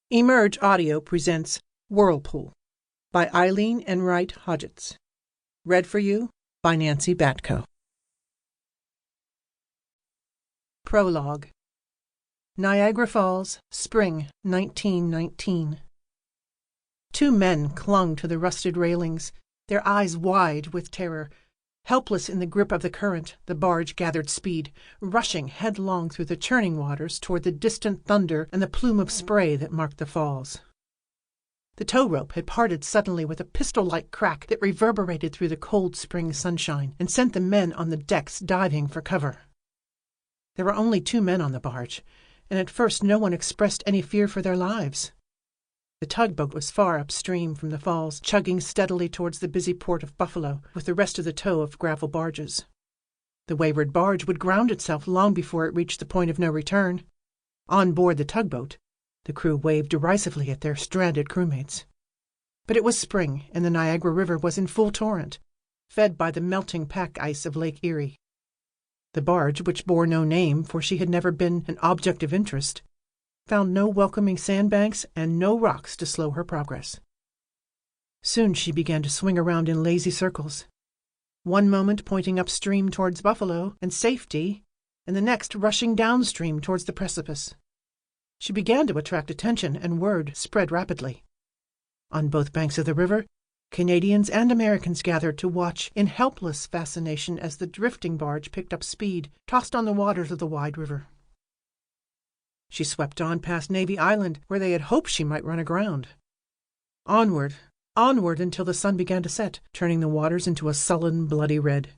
INAudio presents Whirlpool by Eileen Enwright Hodgetts. Read for you by Nancy Batco. Prologue. Niagara Falls, Spring 1919. Two men clung to the rusted railings, their eyes wide with terror. Helpless in the grip of the current, the barge gathered speed, rushing headlong through the churning waters toward the distant thunder and the plume of spray that marked the falls. The tow rope had parted suddenly with a pistol-like crack that reverberated through the cold spring sunshine and sent the men on the decks diving for cover. There were only two men on the barge, and at first no one expressed any fear for their lives. The tugboat was far upstream from the falls, chugging steadily towards the busy port of Buffalo, with the rest of the tow of gravel barges. The wayward barge would ground itself long before it reached the point of no return. On board the tugboat, the crew waved derisively at their stranded crewmates. But it was spring, and the Niagara River was in full torrent, fed by the melting pack ice of Lake Erie. The barge, which bore no name, for she had never been an object of interest, found no welcoming sandbanks and no rocks to slow her progress. Soon she began to swing around in lazy circles, one moment pointing upstream towards Buffalo and safety, and the next rushing downstream towards the precipice. She began to attract attention, and word spread rapidly. On both banks of the river, Canadians and Americans gathered to watch in helpless fascination as the drifting barge picked up speed, tossed on the waters of the wide river. She swept on past Navy Island, where they had hoped she might run aground. Onward, onward until the sun began to set, turning the waters into a sullen, bloody red.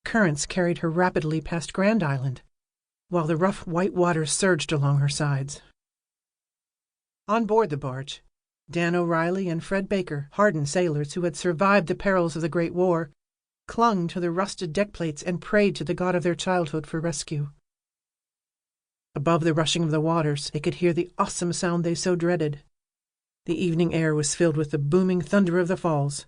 Currents carried her rapidly past Grand Island, while the rough white waters surged along her sides. On board the barge, Dan O'Reilly and Fred Baker, hardened sailors who had survived the perils of the Great War, clung to the rusted deck plates and prayed to the God of their childhood for rescue. Above the rushing of the waters, they could hear the awesome sound they so dreaded. The evening air was filled with the booming thunder of the falls.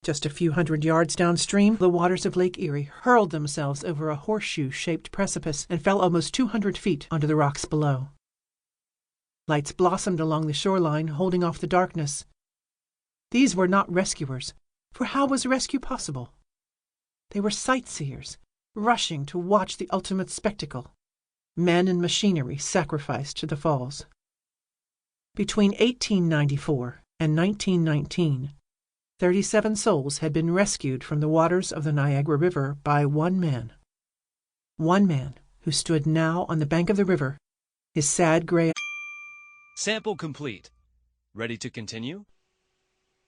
Just a few hundred yards downstream, the waters of Lake Erie hurled themselves over a horseshoe-shaped precipice and fell almost 200 feet onto the rocks below. Lights blossomed along the shoreline, holding off the darkness. These were not rescuers, for how was rescue possible? They were sightseers, rushing to watch the ultimate spectacle. Men and machinery sacrificed to the falls. Between 1894 and 1919, 37 souls had been rescued from the waters of the Niagara River by one man. One man who stood now on the bank of the river, his sad gray... Sample complete. Ready to continue?